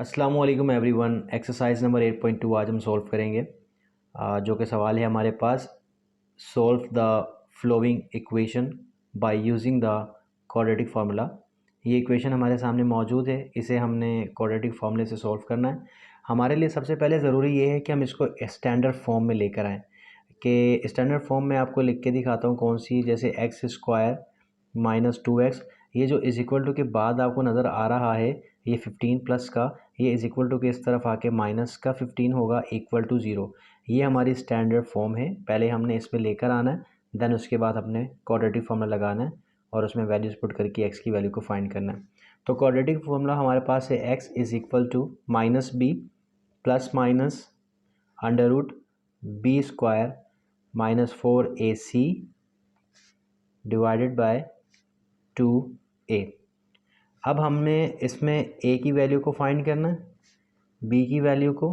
अस्सलामुअलैकुम everyone. Exercise number 8.2 आज हम सॉल्व करेंगे, जो कि सवाल है हमारे पास। Solve the following equation by using the quadratic formula. ये इक्वेशन हमारे सामने मौजूद है, इसे हमने क्वाड्रेटिक फार्मूले से सॉल्व करना है। हमारे लिए सबसे पहले ज़रूरी ये है कि हम इसको स्टैंडर्ड फॉर्म में लेकर आएँ। कि स्टैंडर्ड फॉर्म में आपको लिख के दिखाता हूँ कौन सी, जैसे एक्स स्क्वायर माइनस 2x, ये जो इज़ इक्वल टू के बाद आपको नज़र आ रहा है ये 15 प्लस का, ये इज़ इक्वल टू के इस तरफ आके माइनस का 15 होगा इक्वल टू 0। ये हमारी स्टैंडर्ड फॉर्म है। पहले हमने इसमें लेकर आना है, देन उसके बाद अपने क्वाड्रेटिक फार्मूला लगाना है और उसमें वैल्यूज़ पुट करके एक्स की वैल्यू को फाइंड करना है। तो क्वाड्रेटिक फार्मूला हमारे पास है x is equal to minus B plus minus under root B square minus 4ac divided by 2a। अब हमने इसमें a की वैल्यू को फाइंड करना है, b की वैल्यू को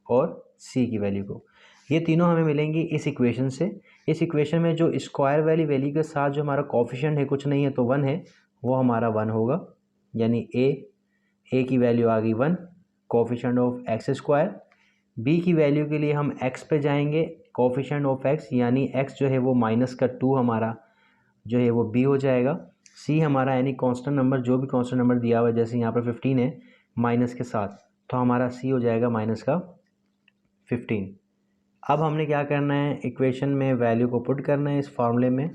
और c की वैल्यू को। ये तीनों हमें मिलेंगी इस इक्वेशन से। इस इक्वेशन में जो स्क्वायर वाली वैल्यू के साथ जो हमारा कोफिशिएंट है, कुछ नहीं है तो 1 है, वो हमारा 1 होगा। यानी a की वैल्यू आ गई 1, coefficient of x square. b की वैल्यू के लिए हम x पे जाएंगे, कोफिशिएंट ऑफ x यानी x जो है वो माइनस का 2 हमारा जो है वो b हो जाएगा। c हमारा यानी कांस्टेंट नंबर, जो भी कांस्टेंट नंबर दिया हुआ है, जैसे यहाँ पर 15 है माइनस के साथ, तो हमारा c हो जाएगा माइनस का 15। अब हमने क्या करना है, इक्वेशन में वैल्यू को पुट करना है इस फार्मूले में।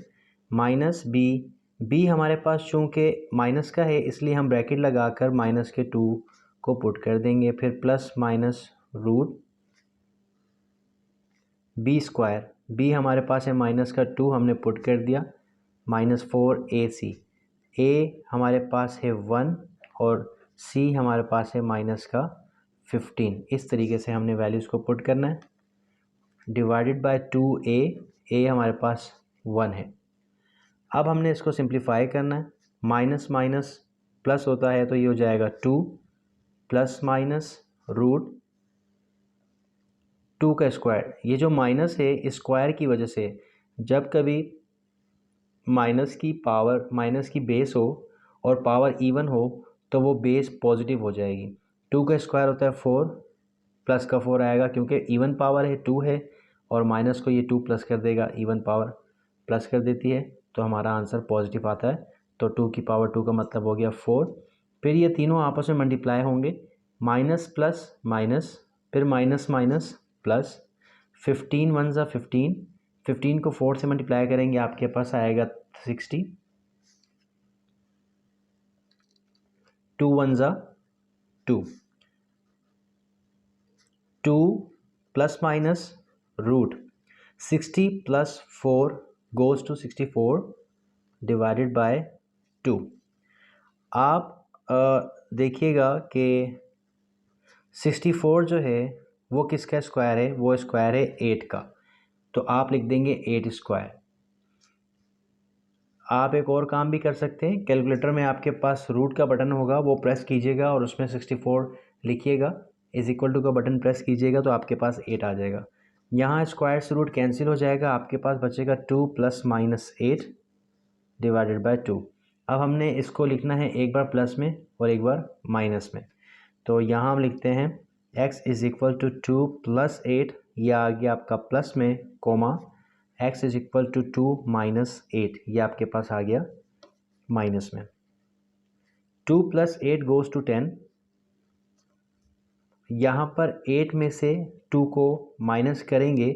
माइनस b हमारे पास चूँकि माइनस का है इसलिए हम ब्रैकेट लगाकर माइनस के 2 को पुट कर देंगे। फिर plus minus root B square, b हमारे पास है माइनस का 2, हमने पुट कर दिया, माइनस 4ac। a हमारे पास है 1 और c हमारे पास है माइनस का 15। इस तरीके से हमने वैल्यूज़ को पुट करना है, डिवाइडेड बाय 2a। a हमारे पास 1 है। अब हमने इसको सिंप्लीफाई करना है, माइनस माइनस प्लस होता है तो ये हो जाएगा 2 प्लस माइनस रूट 2 का स्क्वायर। ये जो माइनस है स्क्वायर की वजह से, जब कभी माइनस की पावर, माइनस की बेस हो और पावर इवन हो तो वो बेस पॉजिटिव हो जाएगी। 2 का स्क्वायर होता है 4, प्लस का 4 आएगा क्योंकि इवन पावर है 2 है, और माइनस को ये 2 प्लस कर देगा, इवन पावर प्लस कर देती है, तो हमारा आंसर पॉजिटिव आता है। तो 2 की पावर 2 का मतलब हो गया 4। फिर ये तीनों आपस में मल्टीप्लाई होंगे, माइनस प्लस माइनस, फिर माइनस माइनस प्लस, 15 वन ज़ा 15, 15 को 4 से मल्टीप्लाई करेंगे आपके पास आएगा 60, 2 वन ज़ा 2, 2 plus minus root 60 plus 4 goes to 64 divided by 2। आप देखिएगा कि 64 जो है वो किसका स्क्वायर है, वो स्क्वायर है 8 का, तो आप लिख देंगे 8 स्क्वायर। आप एक और काम भी कर सकते हैं, कैलकुलेटर में आपके पास रूट का बटन होगा, वो प्रेस कीजिएगा और उसमें 64 लिखिएगा, इज़ इक्वल टू का बटन प्रेस कीजिएगा तो आपके पास 8 आ जाएगा। यहाँ स्क्वायर से रूट कैंसिल हो जाएगा, आपके पास बचेगा 2 प्लस माइनस 8 डिवाइडेड बाय 2। अब हमने इसको लिखना है एक बार प्लस में और एक बार माइनस में, तो यहाँ हम लिखते हैं x is equal to 2 plus 8, यह आ गया आपका प्लस में comma, x is equal to 2 minus 8, ये आपके पास आ गया माइनस में। 2 प्लस 8 गोज़ टू 10, यहाँ पर 8 में से 2 को माइनस करेंगे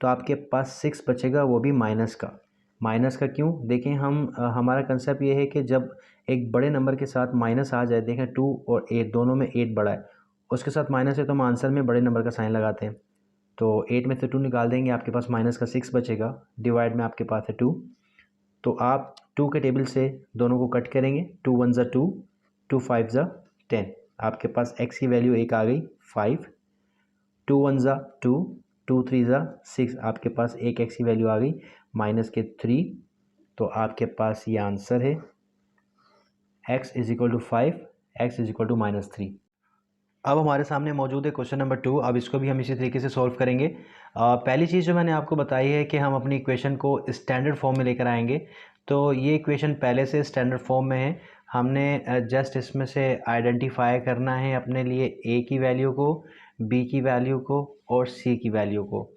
तो आपके पास 6 बचेगा, वो भी माइनस का। माइनस का क्यों, देखें हम हमारा कंसेप्ट ये है कि जब एक बड़े नंबर के साथ माइनस आ जाए, देखें 2 और 8 दोनों में 8 बड़ा है, उसके साथ माइनस है तो हम आंसर में बड़े नंबर का साइन लगाते हैं। तो 8 में से 2 निकाल देंगे, आपके पास माइनस का 6 बचेगा, डिवाइड में आपके पास है 2, तो आप 2 के टेबल से दोनों को कट करेंगे, 2 वन ज़ा 2, 2 फाइव ज़ा 10, आपके पास x की वैल्यू एक आ गई 5, 2 वन ज़ा 2, 2 थ्री ज़ा 6, आपके पास एक x की वैल्यू आ गई माइनस के 3, तो आपके पास ये आंसर है x is equal to 5, x is equal to minus 3। अब हमारे सामने मौजूद है क्वेश्चन नंबर 2। अब इसको भी हम इसी तरीके से सॉल्व करेंगे। पहली चीज़ जो मैंने आपको बताई है कि हम अपनी इक्वेशन को स्टैंडर्ड फॉर्म में लेकर आएंगे, तो ये इक्वेशन पहले से स्टैंडर्ड फॉर्म में है। हमने जस्ट इसमें से आइडेंटिफाई करना है अपने लिए ए की वैल्यू को, बी की वैल्यू को और सी की वैल्यू को।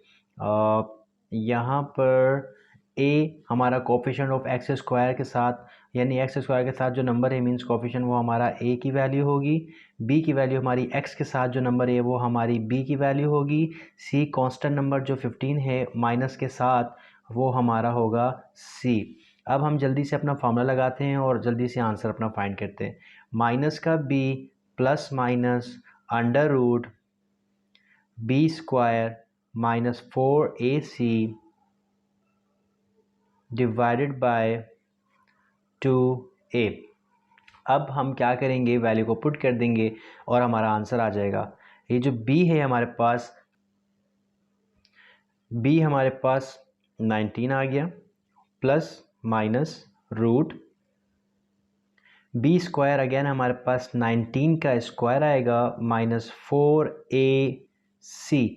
यहाँ पर ए हमारा कोफिशिएंट ऑफ एक्स स्क्वायर के साथ, यानी एक्स स्क्वायर के साथ जो नंबर है मीन्स कोफिशिएंट, वो हमारा ए की वैल्यू होगी। बी की वैल्यू हमारी एक्स के साथ जो नंबर है वो हमारी बी की वैल्यू होगी। सी कांस्टेंट नंबर जो 15 है माइनस के साथ, वो हमारा होगा सी। अब हम जल्दी से अपना फार्मूला लगाते हैं और जल्दी से आंसर अपना फाइंड करते हैं। माइनस का b plus minus under root B square minus 4ac divided by 2a। अब हम क्या करेंगे, वैल्यू को पुट कर देंगे और हमारा आंसर आ जाएगा। ये जो b है हमारे पास, b हमारे पास 19 आ गया plus minus root B square, again हमारे पास 19 का स्क्वायर आएगा माइनस 4ac।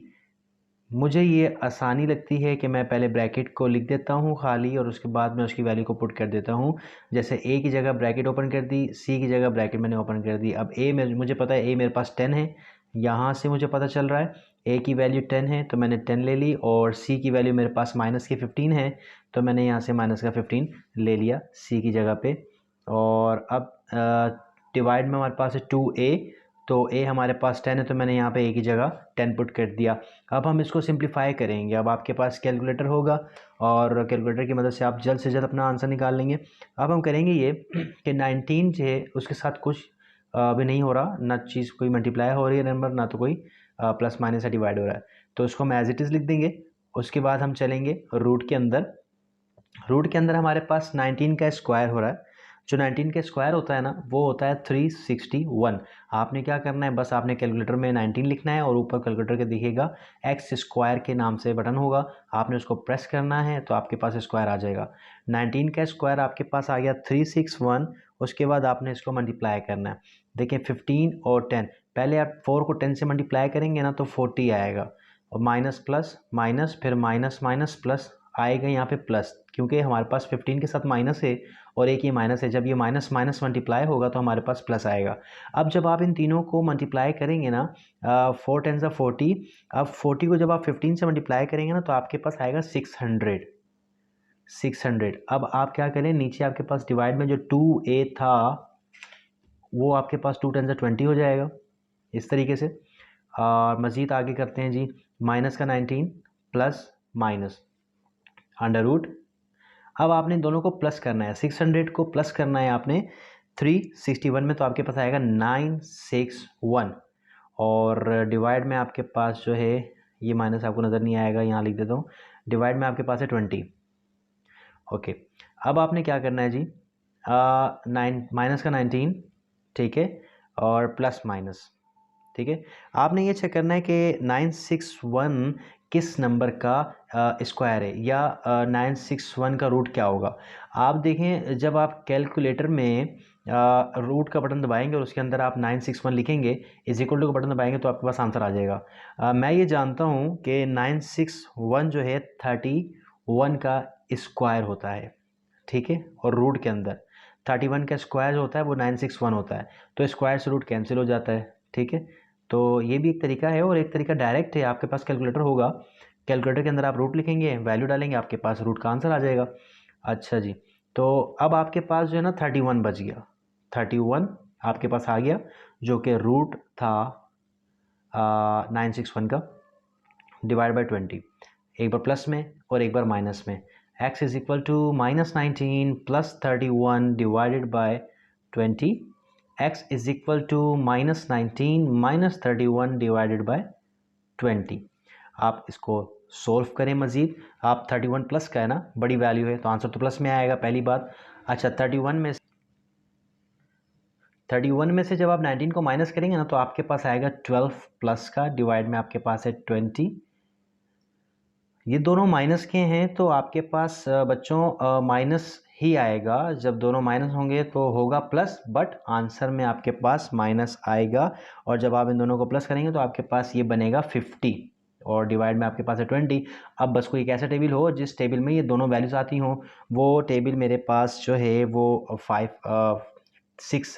मुझे ये आसानी लगती है कि मैं पहले ब्रैकेट को लिख देता हूँ खाली और उसके बाद मैं उसकी वैल्यू को पुट कर देता हूँ। जैसे a की जगह ब्रैकेट ओपन कर दी, c की जगह ब्रैकेट मैंने ओपन कर दी। अब a में मुझे पता है a मेरे पास 10 है, यहाँ से मुझे पता चल रहा है a की वैल्यू 10 है तो मैंने 10 ले ली, और c की वैल्यू मेरे पास माइनस की 15 है तो मैंने यहाँ से माइनस का 15 ले लिया c की जगह पे। और अब डिवाइड में हमारे पास है 2a, तो a हमारे पास 10 है तो मैंने यहाँ पे a की जगह 10 पुट कर दिया। अब हम इसको सिंप्लीफाई करेंगे। अब आपके पास कैलकुलेटर होगा और कैलकुलेटर की मदद से आप जल्द से जल्द अपना आंसर निकाल लेंगे। अब हम करेंगे ये कि 19 जो है उसके साथ कुछ अभी नहीं हो रहा, ना चीज़ कोई मल्टीप्लाई हो रही है नंबर, ना तो कोई प्लस माइनस से डिवाइड हो रहा है, तो उसको हम एज इट इज़ लिख देंगे। उसके बाद हम चलेंगे रूट के अंदर। रूट के अंदर हमारे पास 19 का स्क्वायर हो रहा है। जो 19 का स्क्वायर होता है ना, वो होता है 361। आपने क्या करना है, बस आपने कैलकुलेटर में 19 लिखना है और ऊपर कैलकुलेटर के दिखेगा एक्स स्क्वायर के नाम से बटन होगा, आपने उसको प्रेस करना है तो आपके पास स्क्वायर आ जाएगा। 19 का स्क्वायर आपके पास आ गया 361। उसके बाद आपने इसको मल्टीप्लाई करना है। देखिए 15 और 10, पहले आप 4 को 10 से मल्टीप्लाई करेंगे ना तो 40 आएगा, और माइनस प्लस माइनस, फिर माइनस माइनस प्लस आएगा यहाँ पे प्लस, क्योंकि हमारे पास 15 के साथ माइनस है और एक ये माइनस है। जब ये माइनस माइनस मल्टीप्लाई होगा तो हमारे पास प्लस आएगा। अब जब आप इन तीनों को मल्टीप्लाई करेंगे ना, 4 10 40, अब 40 को जब आप 15 से मल्टीप्लाई करेंगे ना तो आपके पास आएगा 600। अब आप क्या करें, नीचे आपके पास डिवाइड में जो 2a था वो आपके पास 2 10 20 हो जाएगा इस तरीके से। और मज़ीद आगे करते हैं जी, माइनस का 19 प्लस माइनस अंडर रूट। अब आपने दोनों को प्लस करना है, 600 को प्लस करना है आपने 361 में, तो आपके पास आएगा 961। और डिवाइड में आपके पास जो है, ये माइनस आपको नज़र नहीं आएगा, यहाँ लिख देता हूँ, डिवाइड में आपके पास है 20। ओके, अब आपने क्या करना है जी, माइनस का 19, ठीक है, और प्लस माइनस, ठीक है। आपने ये चेक करना है कि 961 किस नंबर का स्क्वायर है, या 961 का रूट क्या होगा। आप देखें, जब आप कैलकुलेटर में रूट का बटन दबाएंगे और उसके अंदर आप 961 लिखेंगे, इज इक्वल टू का बटन दबाएंगे तो आपके पास आंसर आ जाएगा। मैं ये जानता हूँ कि 961 जो है 31 का स्क्वायर होता है, ठीक है, और रूट के अंदर 31 का स्क्वायर जो होता है वो 961 होता है, तो स्क्वायर से रूट कैंसिल हो जाता है, ठीक है। तो ये भी एक तरीका है, और एक तरीका डायरेक्ट है। आपके पास कैलकुलेटर होगा, कैलकुलेटर के अंदर आप रूट लिखेंगे, वैल्यू डालेंगे, आपके पास रूट का आंसर आ जाएगा। अच्छा जी, तो अब आपके पास जो है ना 31 बच गया, 31 आपके पास आ गया, जो कि रूट था 961 का, डिवाइड बाई 20, एक बार प्लस में और एक बार माइनस में। x is equal to -19 plus 31 divided by 20। x is equal to -19 minus 31 divided by 20। आप इसको सोल्व करें मज़ीद। आप 31 प्लस का है ना, बड़ी वैल्यू है तो आंसर तो प्लस में आएगा, पहली बात। अच्छा, 31 में से जब आप 19 को माइनस करेंगे ना तो आपके पास आएगा 12 प्लस का, डिवाइड में आपके पास है 20। ये दोनों माइनस के हैं तो आपके पास बच्चों माइनस ही आएगा। जब दोनों माइनस होंगे तो होगा प्लस, बट आंसर में आपके पास माइनस आएगा। और जब आप इन दोनों को प्लस करेंगे तो आपके पास ये बनेगा 50, और डिवाइड में आपके पास है 20। अब बस कोई एक ऐसा टेबल हो जिस टेबल में ये दोनों वैल्यूज़ आती हों, वो टेबल मेरे पास जो है वो 6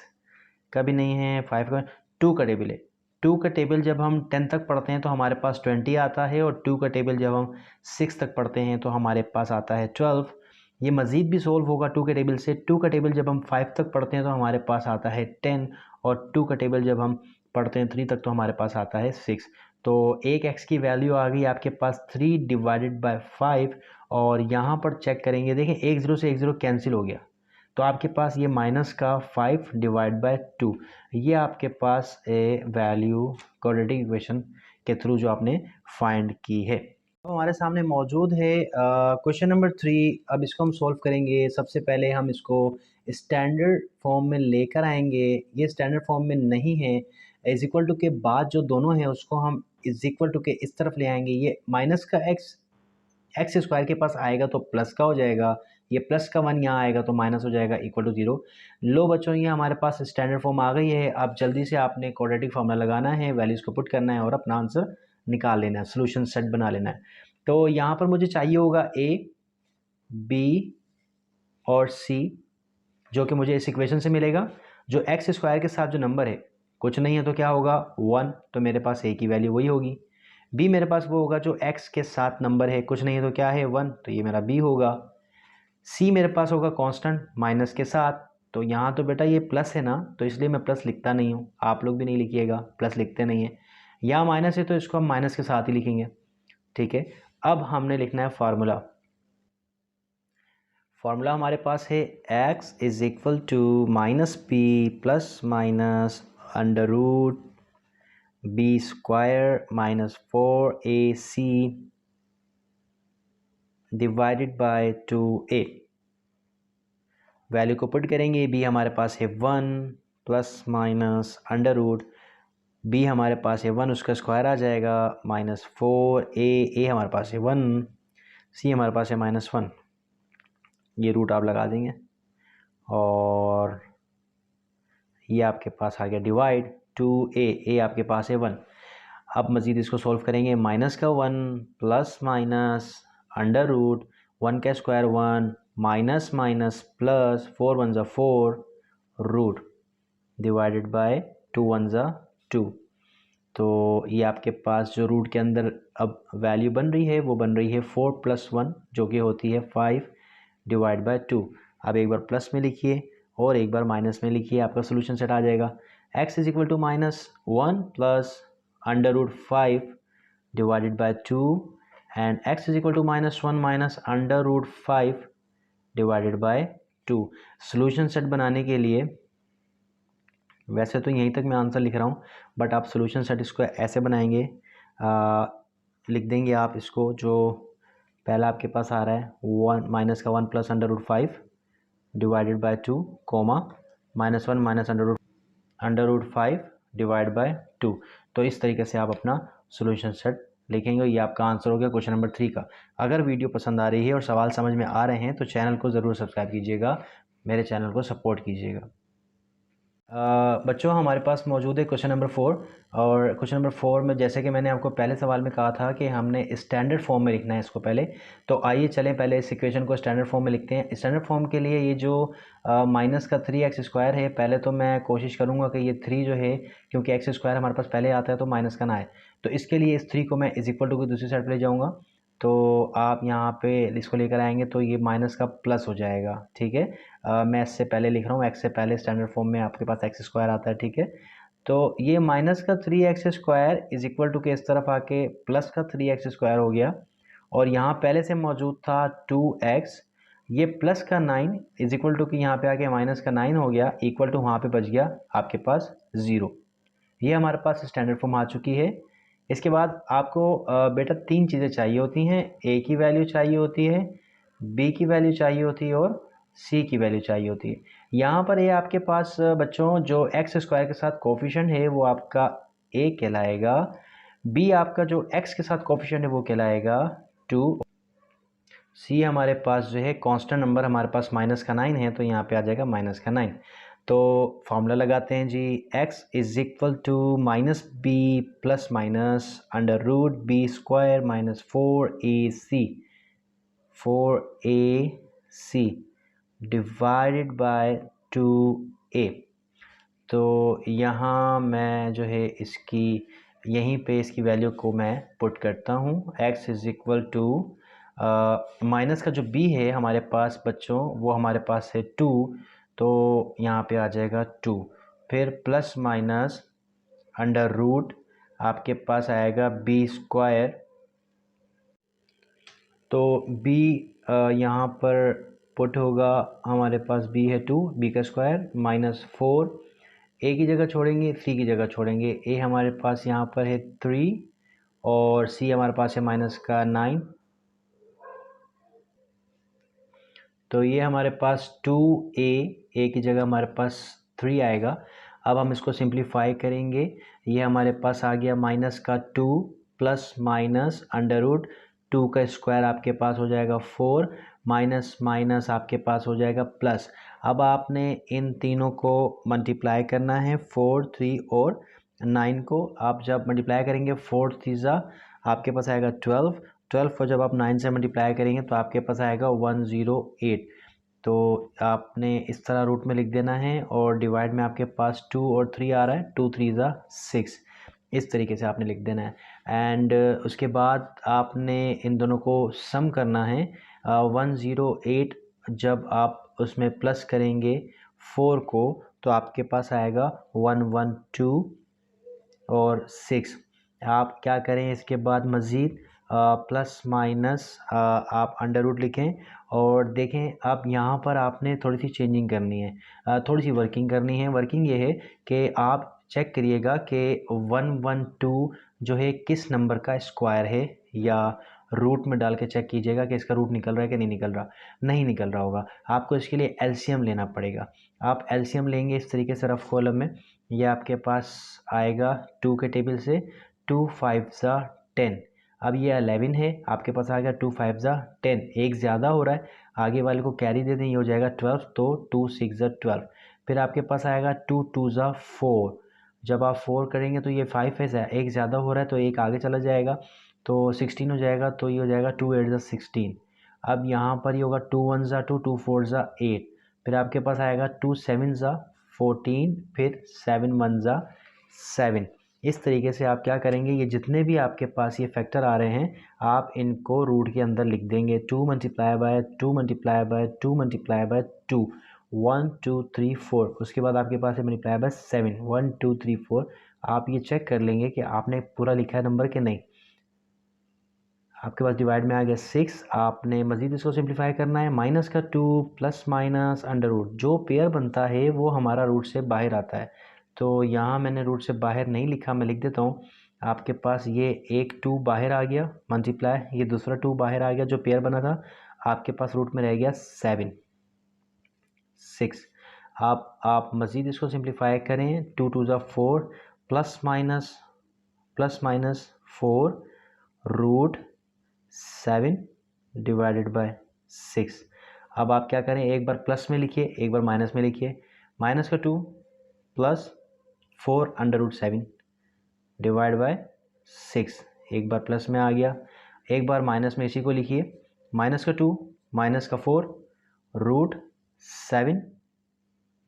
का भी नहीं है, 5 का, 2 का टेबल है। 2 का टेबल जब हम 10 तक पढ़ते हैं तो हमारे पास 20 आता है, और 2 का टेबल जब हम 6 तक पढ़ते हैं तो हमारे पास आता है 12। ये मज़ीद भी सोल्व होगा 2 के टेबल से। 2 का टेबल जब हम 5 तक पढ़ते हैं तो हमारे पास आता है 10, और 2 का टेबल जब हम पढ़ते हैं 3 तक तो हमारे पास आता है 6। तो एक x की वैल्यू आ गई आपके पास 3 डिवाइडेड बाय 5, और यहाँ पर चेक करेंगे, देखें एक ज़ीरो से एक ज़ीरो कैंसिल हो गया, तो आपके पास ये माइनस का 5 डिवाइड बाय 2, ये आपके पास ए वैल्यू क्वाड्रेटिक इक्वेशन के थ्रू जो आपने फाइंड की है। तो हमारे सामने मौजूद है क्वेश्चन नंबर 3। अब इसको हम सॉल्व करेंगे। सबसे पहले हम इसको स्टैंडर्ड फॉर्म में लेकर आएंगे। ये स्टैंडर्ड फॉर्म में नहीं है, इज इक्वल टू के बाद जो दोनों हैं उसको हम इज इक्वल टू के इस तरफ ले आएंगे। ये माइनस का एक्स स्क्वायर के पास आएगा तो प्लस का हो जाएगा, ये प्लस का 1 यहाँ आएगा तो माइनस हो जाएगा, इक्वल टू 0। लो बच्चों, ये हमारे पास स्टैंडर्ड फॉर्म आ गई है। अब जल्दी से आपने क्वाड्रेटिक फॉर्मूला लगाना है, वैल्यूज़ को पुट करना है और अपना आंसर निकाल लेना है, सोल्यूशन सेट बना लेना है। तो यहाँ पर मुझे चाहिए होगा ए, बी और सी, जो कि मुझे इस इक्वेशन से मिलेगा। जो एक्स स्क्वायर के साथ जो नंबर है कुछ नहीं है तो क्या होगा 1, तो मेरे पास ए की वैल्यू वही होगी। बी मेरे पास वो होगा जो एक्स के साथ नंबर है, कुछ नहीं है तो क्या है 1, तो ये मेरा बी होगा। सी मेरे पास होगा कांस्टेंट माइनस के साथ, तो यहाँ तो बेटा ये प्लस है ना, तो इसलिए मैं प्लस लिखता नहीं हूँ, आप लोग भी नहीं लिखिएगा, प्लस लिखते नहीं है। यहाँ माइनस है तो इसको हम माइनस के साथ ही लिखेंगे, ठीक है। अब हमने लिखना है फार्मूला। फार्मूला हमारे पास है x is equal to minus P plus minus under root B square minus 4ac divided by 2a। Value को पुट करेंगे, बी हमारे पास है 1 plus minus under root, B हमारे पास है 1 उसका स्क्वायर आ जाएगा माइनस 4a हमारे पास है 1, सी हमारे पास है -1, ये रूट आप लगा देंगे और ये आपके पास आ गया डिवाइड 2a आपके पास है 1। अब मज़ीद इसको सॉल्व करेंगे, माइनस का 1 प्लस माइनस अंडर रूट 1 का स्क्वायर 1 माइनस माइनस प्लस 4 1 ज़ा 4 रूट डिवाइडेड बाय 2 1 ज़ा 2। तो ये आपके पास जो रूट के अंदर अब वैल्यू बन रही है वो बन रही है 4 + 1 जो कि होती है 5 डिवाइड बाय 2। अब एक बार प्लस में लिखिए और एक बार माइनस में लिखिए, आपका सोल्यूशन सेट आ जाएगा। x is equal to -1 plus under root 5 divided by 2 and x is equal to -1 minus under root 5 divided by 2। Solution set बनाने के लिए वैसे तो यहीं तक मैं आंसर लिख रहा हूँ, बट आप सोल्यूशन सेट इसको ऐसे बनाएंगे, लिख देंगे आप इसको, जो पहला आपके पास आ रहा है 1 माइनस का 1 plus under root 5 divided by 2 comma -1 minus under root 5 divide by 2। तो इस तरीके से आप अपना सोल्यूशन सेट लिखेंगे। ये आपका आंसर हो गया क्वेश्चन नंबर 3 का। अगर वीडियो पसंद आ रही है और सवाल समझ में आ रहे हैं तो चैनल को ज़रूर सब्सक्राइब कीजिएगा, मेरे चैनल को सपोर्ट कीजिएगा। बच्चों हमारे पास मौजूद है क्वेश्चन नंबर 4, और क्वेश्चन नंबर 4 में जैसे कि मैंने आपको पहले सवाल में कहा था कि हमने स्टैंडर्ड फॉर्म में लिखना है इसको पहले। तो आइए चलें पहले इस इक्वेशन को स्टैंडर्ड फॉर्म में लिखते हैं। स्टैंडर्ड फॉर्म के लिए ये जो माइनस का 3x स्क्वायर है, पहले तो मैं कोशिश करूँगा कि ये 3 जो है, क्योंकि एक्स स्क्वायर हमारे पास पहले आता है तो माइनस का ना आए, तो इसके लिए इस 3 को मैं इज इक्वल टू की दूसरी साइड पर ले जाऊँगा। तो आप यहाँ पे इसको लेकर आएंगे तो ये माइनस का प्लस हो जाएगा, ठीक है। मैं इससे पहले लिख रहा हूँ, एक्स से पहले स्टैंडर्ड फॉर्म में आपके पास एक्स स्क्वायर आता है, ठीक है। तो ये माइनस का 3x square is equal to के इस तरफ आके प्लस का 3x स्क्वायर हो गया, और यहाँ पहले से मौजूद था 2x, ये प्लस का 9 इज इक्वल टू कि यहाँ पे आके माइनस का 9 हो गया, इक्वल टू वहाँ पे बच गया आपके पास 0। ये हमारे पास स्टैंडर्ड फॉर्म आ चुकी है। इसके बाद आपको बेटा 3 चीज़ें चाहिए होती हैं, ए की वैल्यू चाहिए होती है, बी की वैल्यू चाहिए होती है और सी की वैल्यू चाहिए होती है। यहाँ पर ये आपके पास बच्चों जो एक्स स्क्वायर के साथ कोफिशिएंट है वो आपका ए कहलाएगा, बी आपका जो एक्स के साथ कोफिशिएंट है वो कहलाएगा 2, सी हमारे पास जो है कांस्टेंट नंबर हमारे पास माइनस का 9 है तो यहाँ पे आ जाएगा माइनस का 9। तो फॉर्मूला लगाते हैं जी, x is equal to minus B plus minus under root B square minus 4ac divided by 2a। तो यहाँ मैं जो है इसकी यहीं पे इसकी वैल्यू को मैं पुट करता हूँ। x is equal to minus का जो b है हमारे पास बच्चों वो हमारे पास है 2, तो यहाँ पे आ जाएगा 2। फिर प्लस माइनस अंडर रूट आपके पास आएगा b स्क्वायर, तो b यहाँ पर पुट होगा, हमारे पास b है 2, b का स्क्वायर माइनस 4, a की जगह छोड़ेंगे, c की जगह छोड़ेंगे। a हमारे पास यहाँ पर है 3 और c हमारे पास है माइनस का 9, तो ये हमारे पास 2a, a की जगह हमारे पास 3 आएगा। अब हम इसको सिंप्लीफाई करेंगे, ये हमारे पास आ गया माइनस का 2 प्लस माइनस अंडर रूट 2 का स्क्वायर आपके पास हो जाएगा 4, माइनस माइनस आपके पास हो जाएगा प्लस। अब आपने इन तीनों को मल्टीप्लाई करना है, 4, 3 और 9 को। आप जब मल्टीप्लाई करेंगे 4 3 आपके पास आएगा 12 को जब आप 9 से मल्टीप्लाई करेंगे तो आपके पास आएगा 108। तो आपने इस तरह रूट में लिख देना है और डिवाइड में आपके पास 2 और 3 आ रहा है, 2 3 6, इस तरीके से आपने लिख देना है। एंड उसके बाद आपने इन दोनों को सम करना है। 108 जब आप उसमें प्लस करेंगे 4 को तो आपके पास आएगा 112 और 6। आप क्या करें इसके बाद मज़ीद प्लस माइनस आप अंडर रूट लिखें और देखें। अब यहाँ पर आपने थोड़ी सी चेंजिंग करनी है, थोड़ी सी वर्किंग करनी है। वर्किंग ये है कि आप चेक करिएगा कि 112 जो है किस नंबर का स्क्वायर है, या रूट में डाल के चेक कीजिएगा कि इसका रूट निकल रहा है कि नहीं निकल रहा। नहीं निकल रहा होगा, आपको इसके लिए एलसीएम लेना पड़ेगा। आप एलसीएम लेंगे इस तरीके से रफ कॉलम में, ये आपके पास आएगा 2 के टेबल से, 2 5 10। अब ये 11 है, आपके पास आ गया 2 5 10, एक ज़्यादा हो रहा है, आगे वाले को कैरी दे दें, ये हो जाएगा 12, तो 2 6 12। फिर आपके पास आएगा 2 2 4, जब आप 4 करेंगे तो ये 5 है, एक ज़्यादा हो रहा है तो एक आगे चला जाएगा, तो 16 हो जाएगा, तो ये हो जाएगा 2 8 16। अब यहाँ पर ये होगा 2 1 2, 2 4 8, फिर आपके पास आएगा 2 7 14, फिर 7 1 7। इस तरीके से आप क्या करेंगे, ये जितने भी आपके पास ये फैक्टर आ रहे हैं आप इनको रूट के अंदर लिख देंगे। 2 multiply by 2 multiply by 2 multiply by 2, 1 2 3 4, उसके बाद आपके पास है मल्टीप्लाई बाय 7, 1 2 3 4। आप ये चेक कर लेंगे कि आपने पूरा लिखा है नंबर कि नहीं। आपके पास डिवाइड में आ गया 6, आपने मज़ीद इसको सिंप्लीफाई करना है। माइनस का 2 प्लस माइनस अंडर रूट, जो पेयर बनता है वो हमारा रूट से बाहर आता है, तो यहाँ मैंने रूट से बाहर नहीं लिखा, मैं लिख देता हूँ। आपके पास ये एक 2 बाहर आ गया मल्टीप्लाई, ये दूसरा 2 बाहर आ गया जो पेयर बना था, आपके पास रूट में रह गया 7 6। आप मज़ीद इसको सिंप्लीफाई करें, 2 2 4 plus minus 4 root 7 divided by 6। अब आप क्या करें, एक बार प्लस में लिखिए, एक बार माइनस में लिखिए। माइनस का 2 plus 4 under root 7 divide by 6, एक बार प्लस में आ गया, एक बार माइनस में इसी को लिखिए। माइनस का 2 माइनस का 4 रूट 7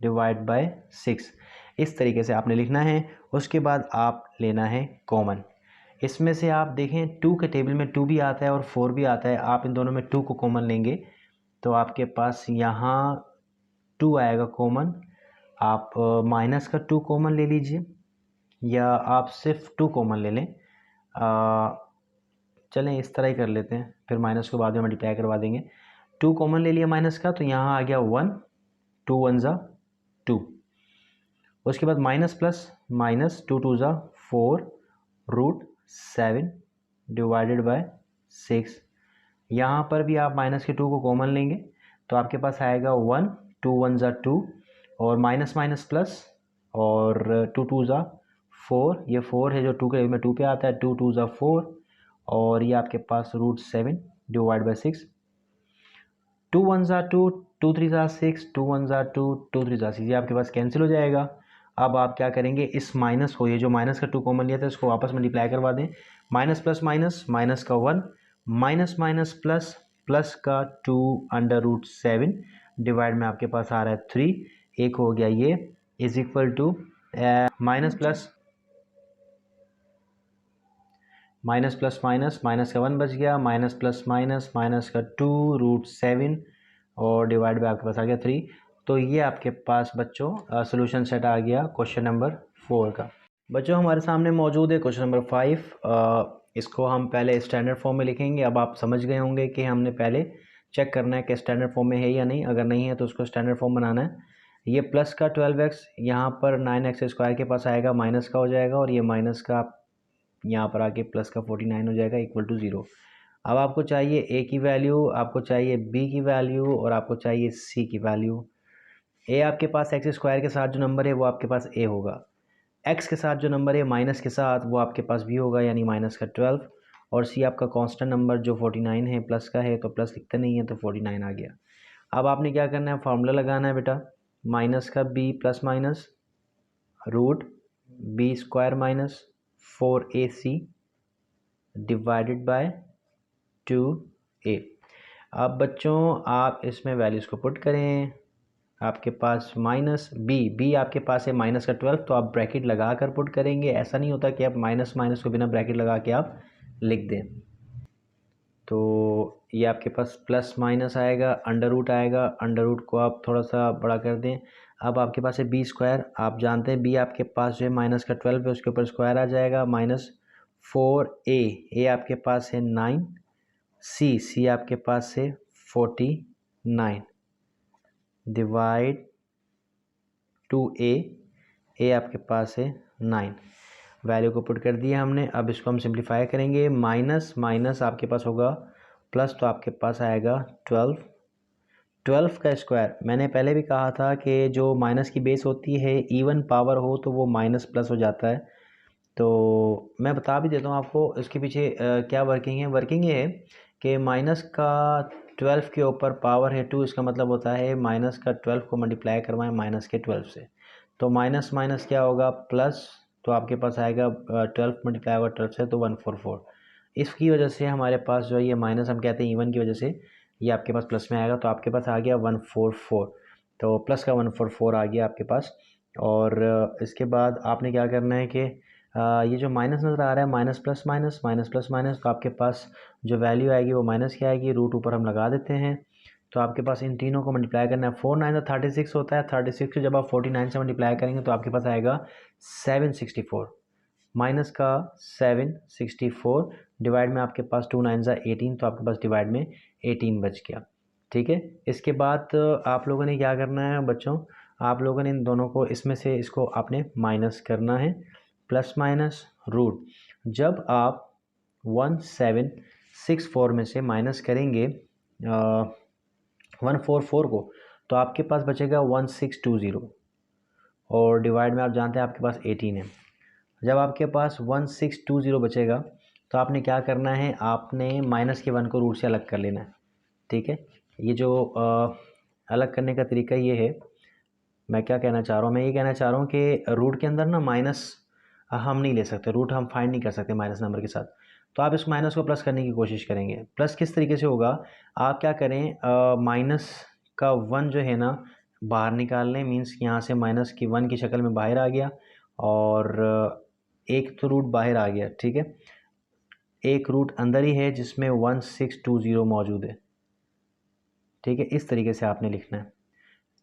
डिवाइड बाय 6, इस तरीके से आपने लिखना है। उसके बाद आप लेना है कॉमन। इसमें से आप देखें 2 के टेबल में 2 भी आता है और 4 भी आता है, आप इन दोनों में 2 को कॉमन लेंगे तो आपके पास यहाँ 2 आएगा कॉमन। आप माइनस का 2 कॉमन ले लीजिए, या आप सिर्फ 2 कॉमन ले लें। चलें इस तरह ही कर लेते हैं, फिर माइनस को बाद में मल्टीप्लाई करवा देंगे। 2 कॉमन ले लिया माइनस का, तो यहाँ आ गया 1, 2 1 2। उसके बाद minus plus minus 2 2 4 root 7 divided by 6। यहाँ पर भी आप माइनस के 2 को कॉमन लेंगे तो आपके पास आएगा 1, 2 1 2 और माइनस माइनस प्लस, और 2 2 4, ये 4 है जो 2 के में 2 पे आता है, 2 2 4, और ये आपके पास रूट 7 डिवाइड बाय 6। 2 1 2, 2 3 6, 2 1 2, 2 3 6, ये आपके पास कैंसिल हो जाएगा। अब आप क्या करेंगे, इस माइनस को, ये जो माइनस का 2 कॉमन लिया था इसको वापस मल्टीप्लाई करवा दें। माइनस प्लस माइनस, माइनस का 1, माइनस माइनस प्लस, प्लस का 2 अंडर रूट 7 डिवाइड में आपके पास आ रहा है 3, एक हो गया ये, is equal to minus plus minus plus minus, minus का 1 बच गया, माइनस प्लस माइनस, माइनस का 2√7 और डिवाइड बाय आपके पास आ गया 3। तो ये आपके पास बच्चों सोल्यूशन सेट आ गया क्वेश्चन नंबर 4 का। बच्चों हमारे सामने मौजूद है क्वेश्चन नंबर 5। इसको हम पहले स्टैंडर्ड फॉर्म में लिखेंगे। अब आप समझ गए होंगे कि हमने पहले चेक करना है कि स्टैंडर्ड फॉर्म में है या नहीं। अगर नहीं है तो उसको स्टैंडर्ड फॉर्म बनाना है। ये प्लस का 12x यहाँ पर 9x² के पास आएगा, माइनस का हो जाएगा, और ये माइनस का यहाँ पर आके प्लस का 49 हो जाएगा इक्वल टू 0। अब आपको चाहिए a की वैल्यू, आपको चाहिए b की वैल्यू और आपको चाहिए c की वैल्यू। a आपके पास x² के साथ जो नंबर है वो आपके पास a होगा, x के साथ जो नंबर है माइनस के साथ वो आपके पास b होगा यानी माइनस का 12, और c आपका कांस्टेंट नंबर जो 49 है प्लस का है तो प्लस लिखते नहीं है तो 49 आ गया। अब आपने क्या करना है, फार्मूला लगाना है बेटा, माइनस का b plus minus √b² minus 4ac divided by 2a। अब बच्चों आप इसमें वैल्यूज़ को पुट करें। आपके पास माइनस b आपके पास है माइनस का 12, तो आप ब्रैकेट लगा कर पुट करेंगे। ऐसा नहीं होता कि आप माइनस माइनस को बिना ब्रैकेट लगा के आप लिख दें। तो ये आपके पास प्लस माइनस आएगा, अंडर रूट आएगा, अंडर रूट को आप थोड़ा सा बड़ा कर दें। अब आपके पास है b², आप जानते हैं b आपके पास जो है माइनस का 12 है उसके ऊपर स्क्वायर आ जाएगा, माइनस 4a आपके पास है 9, c आपके पास है 49 डिवाइड 2a आपके पास है 9। वैल्यू को पुट कर दिया हमने। अब इसको हम सिंप्लीफाई करेंगे, माइनस माइनस आपके पास होगा प्लस, तो आपके पास आएगा 12 का स्क्वायर। मैंने पहले भी कहा था कि जो माइनस की बेस होती है इवन पावर हो तो वो माइनस प्लस हो जाता है। तो मैं बता भी देता हूँ आपको इसके पीछे क्या वर्किंग है। वर्किंग ये है कि माइनस का 12 के ऊपर पावर है 2, इसका मतलब होता है माइनस का 12 को मल्टीप्लाई करवाएं माइनस के 12 से, तो माइनस माइनस क्या होगा प्लस, तो आपके पास आएगा 12 मल्टीप्लाई होगा 12 से तो 144। इसकी वजह से हमारे पास जो है ये माइनस हम कहते हैं इवन की वजह से ये आपके पास प्लस में आएगा, तो आपके पास आ गया 144। तो प्लस का 144 आ गया आपके पास। और इसके बाद आपने क्या करना है कि ये जो माइनस नज़र आ रहा है minus plus minus, minus plus minus, तो आपके पास जो वैल्यू आएगी वो माइनस की आएगी, रूट ऊपर हम लगा देते हैं। तो आपके पास इन तीनों को मल्टीप्लाई करना है। 4 9 36 होता है, 36 को जब आप 49 से मल्टीप्लाई करेंगे तो आपके पास आएगा 764, माइनस का 764 डिवाइड में आपके पास 2 9 18, तो आपके पास डिवाइड में 18 बच गया। ठीक है, इसके बाद आप लोगों ने क्या करना है बच्चों, आप लोगों ने इन दोनों को इसमें से इसको आपने माइनस करना है, प्लस माइनस रूट। जब आप 1764 में से माइनस करेंगे 144 को तो आपके पास बचेगा 1620, और डिवाइड में आप जानते हैं आपके पास 18 है। जब आपके पास 1620 बचेगा तो आपने क्या करना है, आपने माइनस के 1 को रूट से अलग कर लेना है। ठीक है, ये जो अलग करने का तरीका ये है। मैं क्या कहना चाह रहा हूँ, मैं ये कहना चाह रहा हूँ कि रूट के अंदर ना माइनस हम नहीं ले सकते, रूट हम फाइंड नहीं कर सकते माइनस नंबर के साथ। तो आप इस माइनस को प्लस करने की कोशिश करेंगे। प्लस किस तरीके से होगा, आप क्या करें, माइनस का 1 जो है ना बाहर निकाल लें, मीन्स यहाँ से माइनस की 1 की शक्ल में बाहर आ गया, और एक तो रूट बाहर आ गया। ठीक है, एक रूट अंदर ही है जिसमें 1620 मौजूद है। ठीक है, इस तरीके से आपने लिखना है।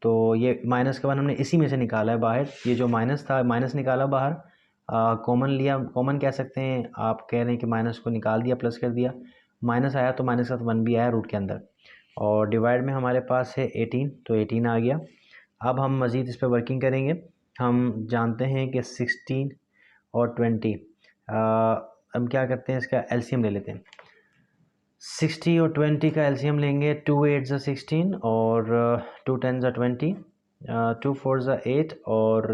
तो ये माइनस का 1 हमने इसी में से निकाला है बाहर, ये जो माइनस था माइनस निकाला बाहर, कॉमन लिया, कॉमन कह सकते हैं, आप कह रहे हैं कि माइनस को निकाल दिया प्लस कर दिया, माइनस आया तो माइनस का 1 भी आया रूट के अंदर, और डिवाइड में हमारे पास है 18, तो 18 आ गया। अब हम मज़ीद इस पर वर्किंग करेंगे। हम जानते हैं कि 16 और 20, हम क्या करते हैं इसका एलसीएम ले लेते हैं। 60 और 20 का एलसीएम लेंगे, 2 8 16 और 2 10 20, 2 4 8 और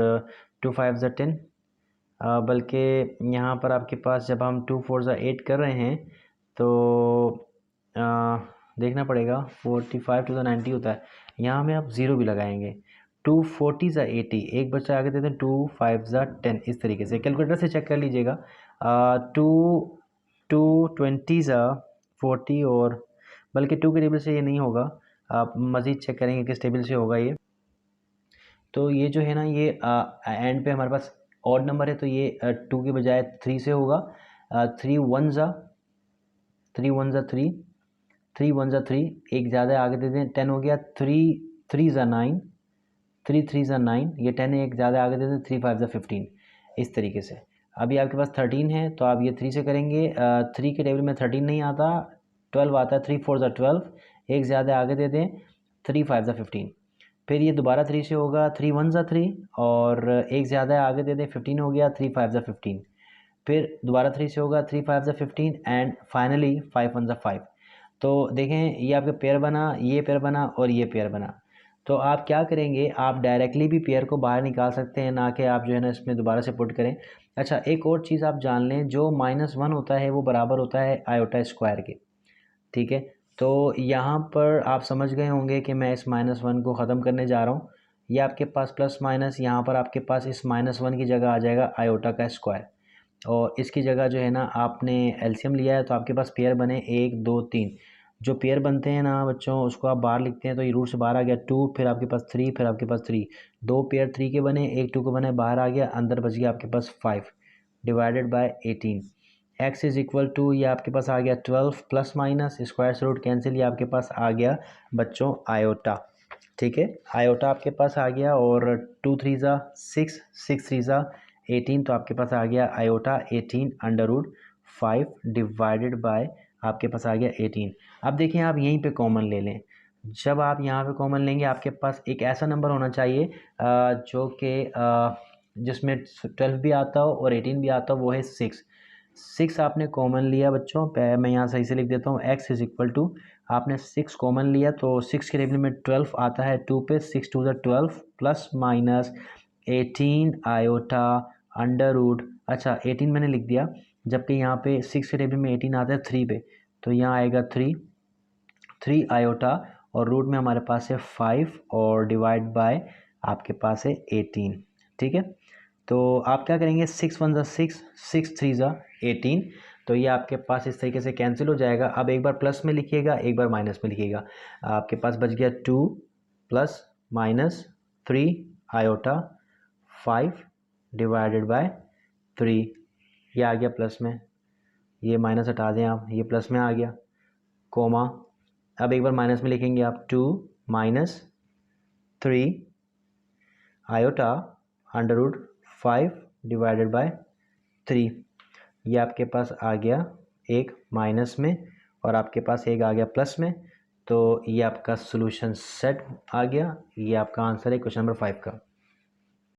2 5 10। बल्कि यहाँ पर आपके पास जब हम 2 4 8 कर रहे हैं तो देखना पड़ेगा, 45 to the 90 होता है, यहाँ में आप 0 भी लगाएंगे। 2 40 80, एक बच्चा आगे देते हैं 2 5 10, इस तरीके से कैलकुलेटर से चेक कर लीजिएगा। 2 2 20 40, और बल्कि 2 के टेबल से ये नहीं होगा, आप मज़ीद चेक करेंगे किस टेबल से होगा ये। तो ये जो है ना ये एंड पे हमारे पास ऑड नंबर है, तो ये 2 के बजाय 3 से होगा। 3 1 ज़ा 3 1 ज़ा 3, 3 1 ज़ा 3, एक ज़्यादा आगे दे दें 10 हो गया। 3 3 ज़ा 9, 3 3 ज़ा 9, ये 10 है, एक ज़्यादा आगे दे दें 3 5 ज़ा 15, इस तरीके से। अभी आपके पास 13 है तो आप ये 3 से करेंगे। 3 के टेबल में 13 नहीं आता, 12 आता है। 3 4 ज़ा 12, एक ज़्यादा आगे दे दें 3 5 ज़ा 15। फिर ये दोबारा 3 से होगा। 3 1 ज़ा 3 और एक ज़्यादा आगे दे दें 15 हो गया। 3 5 ज़ा 15। फिर दोबारा 3 से होगा। 3 5 ज़ा 15 एंड फाइनली 5 1 ज़ा 5। तो देखें ये आपका पेयर बना, ये पेयर बना और ये पेयर बना। तो आप क्या करेंगे, आप डायरेक्टली भी पेयर को बाहर निकाल सकते हैं, ना कि आप जो है ना इसमें दोबारा से पुट करें। अच्छा, एक और चीज़ आप जान लें, जो -1 होता है वो बराबर होता है आयोटा स्क्वायर के। ठीक है, तो यहाँ पर आप समझ गए होंगे कि मैं इस -1 को ख़त्म करने जा रहा हूँ। ये आपके पास प्लस माइनस, यहाँ पर आपके पास इस -1 की जगह आ जाएगा आयोटा का स्क्वायर, और इसकी जगह जो है ना आपने एलसीएम लिया है, तो आपके पास पेयर बने 1 2 3। जो पेयर बनते हैं ना बच्चों, उसको आप बाहर लिखते हैं, तो ये रूट से बाहर आ गया 2, फिर आपके पास 3, फिर आपके पास 3, दो पेयर 3 के बने, एक 2 के बने, बाहर आ गया, अंदर बच गया आपके पास 5 divided by 18। x is equal to, ये आपके पास आ गया 12 प्लस माइनस स्क्वायर से रूट कैंसिल, ये आपके पास आ गया बच्चों आयोटा। ठीक है, आयोटा आपके पास आ गया, और 2 3 ज़ा 6, 6 3 ज़ा 18, तो आपके पास आ गया iota 18 under root 5 divided by आपके पास आ गया 18। अब देखिए आप यहीं पे कॉमन ले लें। जब आप यहाँ पे कॉमन लेंगे आपके पास एक ऐसा नंबर होना चाहिए जो कि जिसमें 12 भी आता हो और 18 भी आता हो, वो है 6। 6 आपने कॉमन लिया बच्चों, मैं यहाँ सही से लिख देता हूँ, x इज़ इक्वल टू, आपने 6 कॉमन लिया तो 6 के टेबल में 12 आता है 2 पे, 6 2 ज़ा 12 plus minus 18 iota under root. अच्छा 18 मैंने लिख दिया, जबकि यहाँ पे 6 के टेबल में 18 आता है 3 पे, तो यहाँ आएगा 3 आयोटा, और रूट में हमारे पास है 5 और डिवाइड बाय आपके पास है 18। ठीक है, तो आप क्या करेंगे, 6 1 ज़ा 6, 6 3 ज़ा 18, तो ये आपके पास इस तरीके से कैंसिल हो जाएगा। अब एक बार प्लस में लिखिएगा, एक बार माइनस में लिखिएगा। आपके पास बच गया 2 plus minus 3 iota 5 divided by 3, ये आ गया प्लस में, ये माइनस हटा दें आप, ये प्लस में आ गया, कोमा। अब एक बार माइनस में लिखेंगे आप, 2 minus 3 iota under root 5 divided by 3, ये आपके पास आ गया एक माइनस में, और आपके पास एक आ गया प्लस में। तो ये आपका सोल्यूशन सेट आ गया, ये आपका आंसर है क्वेश्चन नंबर 5 का।